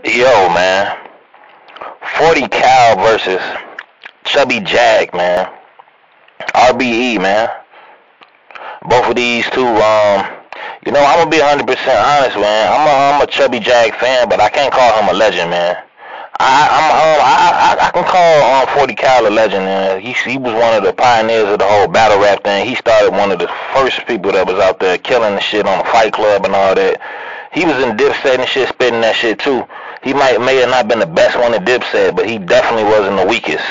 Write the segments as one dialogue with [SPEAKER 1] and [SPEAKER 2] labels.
[SPEAKER 1] Yo, man. 40 Cal versus Chubby Jag, man. RBE, man. Both of these two, I'm gonna be 100% honest, man. I'm a Chubby Jag fan, but I can't call him a legend, man. I can call 40 Cal a legend, man. He was one of the pioneers of the whole battle rap thing. He started one of the first people that was out there killing the shit on the Fight Club and all that. He was in Dipset and shit, spitting that shit too. He may have not been the best one at Dipset, but he definitely wasn't the weakest.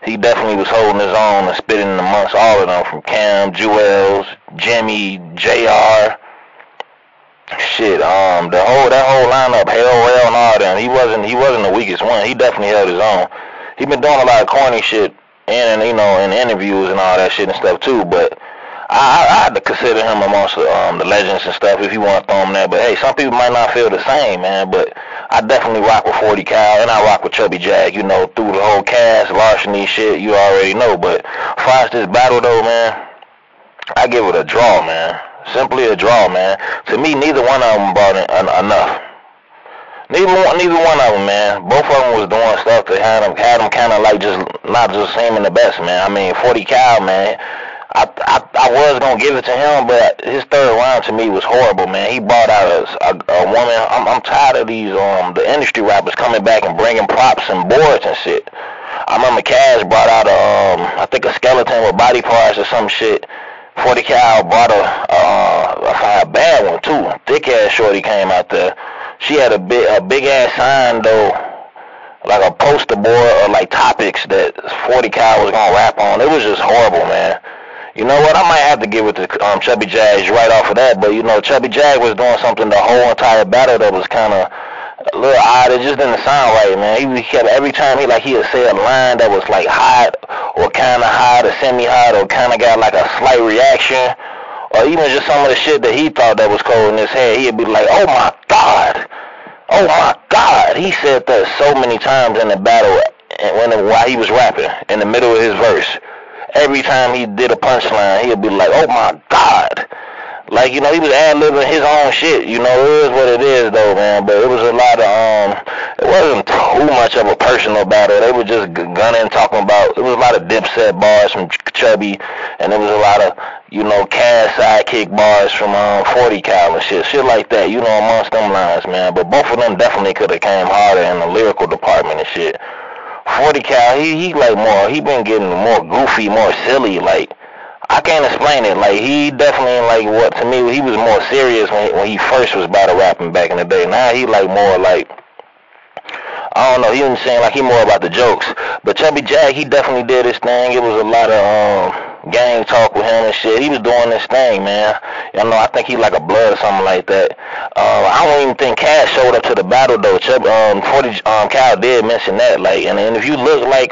[SPEAKER 1] He definitely was holding his own and spitting amongst all of them, from Cam, Jewels, Jimmy, JR. Shit, that whole lineup, Hell and all them. He wasn't the weakest one. He definitely held his own. He been doing a lot of corny shit in interviews and all that shit and stuff too. But I had to consider him amongst the legends and stuff if you want to throw him there. But hey, some people might not feel the same, man. But I definitely rock with 40 Cal and I rock with Chubby Jag. You know, through the whole cast, larceny shit, you already know. But as far as this battle though, man, I give it a draw, man. Simply a draw, man. To me, neither one of them brought in enough. Neither one of them, man. Both of them was doing stuff that had them kind of like just not just seeming the best, man. I mean, 40 Cal, man. I was gonna give it to him, but his third round to me was horrible, man. He brought out a woman. I'm tired of these the industry rappers coming back and bringing props and boards and shit. I remember Cash brought out I think a skeleton with body parts or some shit. 40 Cal brought a bad one too. Thick ass shorty came out there. She had a big ass sign though, like a poster board or like topics that 40 Cal was gonna rap on. It was just horrible, man. You know what? I might have to give it to Chubby Jag right off of that. But you know, Chubby Jag was doing something the whole entire battle that was kind of a little odd. It just didn't sound right, man. He kept every time he would say a line that was like hot or kind of hot or semi-hot or kind of got like a slight reaction, or even just some of the shit that he thought that was cold in his head. He'd be like, "Oh my God, oh my God." He said that so many times in the battle while he was rapping in the middle of his verse. Every time he did a punchline, he'd be like, "Oh my God." Like, you know, he was ad-libbing his own shit. You know, it is what it is, though, man. But it was a lot of, it wasn't too much of a personal battle. They were just gunning, talking about, it was a lot of Dipset bars from Chubby, and there was a lot of, you know, Cash sidekick bars from 40 Cal and shit like that, you know, amongst them lines, man. But both of them definitely could have came harder in the lyrical department and shit. 40 Cal, he been getting more goofy, more silly, like, I can't explain it. Like, he definitely, like, to me, he was more serious when he first was battle rapping back in the day. Now he, like, more, like, I don't know, he was saying, like, he more about the jokes. But Chubby Jag, he definitely did his thing. It was a lot of gang talk with him and shit. He was doing this thing, man. You know, I think he like a blood or something like that. I don't even think Cash showed up to the battle, though. 40 Cal did mention that, like, and if you look, like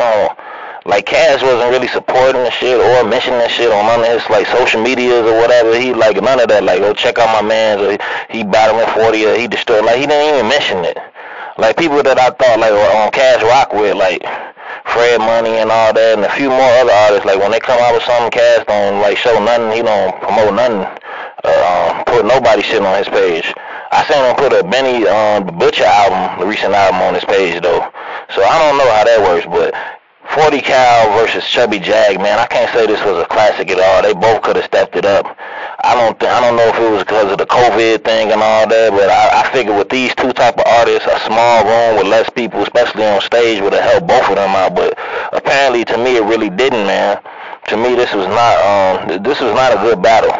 [SPEAKER 1] Cash wasn't really supporting the shit or mentioning the shit on none of his like social medias or whatever. He like none of that. Like, oh, check out my man, or he battling 40 or he destroyed. Like, he didn't even mention it. Like, people that I thought like on Cash rock with, like Fred Money and all that, and a few more other artists. Like, when they come out with something, Cash don't like show nothing. He don't promote nothing. Put nobody shit on his page. I seen him put a Benny the Butcher album, the recent album, on his page though. So I don't know how that works, but 40 Cal versus Chubby Jag, man, I can't say this was a classic at all. They both could have stepped it up. I don't know if it was because of the COVID thing and all that, but I figure with these two type of artists, a small room with less people, especially on stage, would have helped both of them out. But apparently, to me, it really didn't, man. To me, this was not a good battle.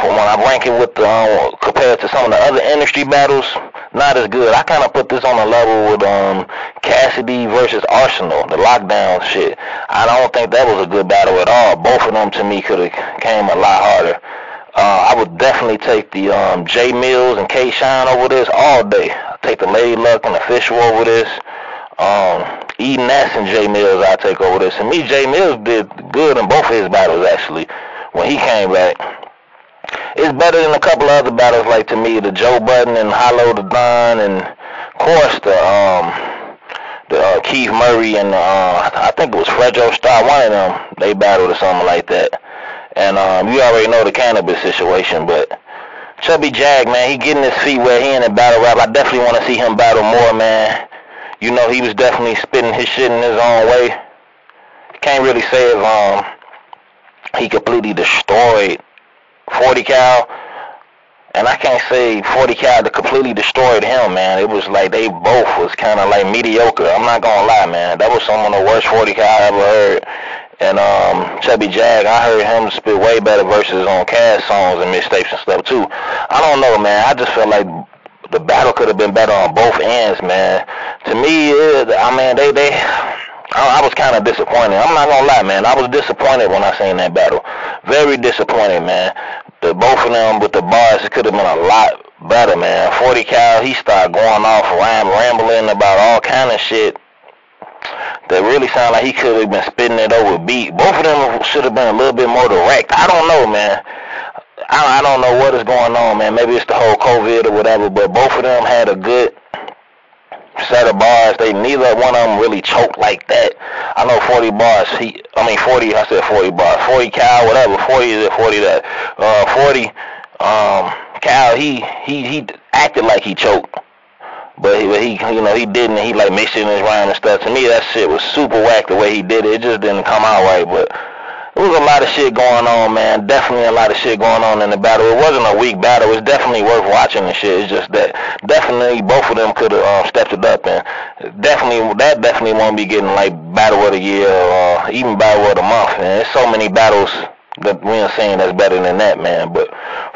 [SPEAKER 1] When I rank it with compared to some of the other industry battles, not as good. I kind of put this on a level with Cassidy versus Arsenal, the lockdown shit. I don't think that was a good battle at all. Both of them to me could have came a lot harder. I would definitely take the J Mills and K Shine over this all day. I'd take the Lady Luck and Official over this. E Ness and J Mills I'd take over this. And me, J Mills did good in both of his battles actually when he came back. It's better than a couple of other battles, like, to me, the Joe Budden and Hollow the Don, and of course the Keith Murray and I think it was Fredro Starr, one of them, they battled or something like that. And you already know the cannabis situation, but Chubby Jag, man, he getting his feet wet. He in the battle rap. I definitely want to see him battle more, man. You know, he was definitely spitting his shit in his own way. Can't really say if he completely destroyed 40 Cal. And I can't say 40 Cal completely destroyed him, man. It was like they both was kind of like mediocre. I'm not going to lie, man. That was some of the worst 40 Cal I ever heard. And Chubby Jag, I heard him spit way better verses on Cass songs and mixtapes and stuff, too. I don't know, man. I just felt like the battle could have been better on both ends, man. To me, I was kind of disappointed. I'm not going to lie, man. I was disappointed when I seen that battle. Very disappointed, man. Both of them with the bars, it could have been a lot better, man. 40 Cal, he started going off, rambling about all kind of shit that really sounded like he could have been spitting it over beat. Both of them should have been a little bit more direct. I don't know, man. I don't know what is going on, man. Maybe it's the whole COVID or whatever, but both of them had a good set of bars. Neither one of them really choked like that. I know 40 bars. 40 bars. 40 Cal, whatever. 40 is 40 that. 40 Cal, he acted like he choked, but he didn't. He like mixed it in his rhyme and stuff. To me, that shit was super whack the way he did it. It just didn't come out right, but there was a lot of shit going on, man. Definitely a lot of shit going on in the battle. It wasn't a weak battle. It was definitely worth watching and shit. It's just that definitely both of them could have stepped it up, and definitely won't be getting like battle of the year or even battle of the month. Man, there's so many battles that we ain't seen that's better than that, man. But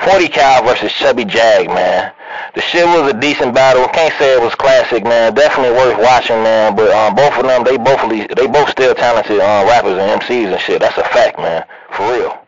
[SPEAKER 1] 40 Cal versus Chubby Jag, man. The shit was a decent battle. Can't say it was classic, man. Definitely worth watching, man. But both of them, they both still talented rappers and MCs and shit. That's a fact, man. For real.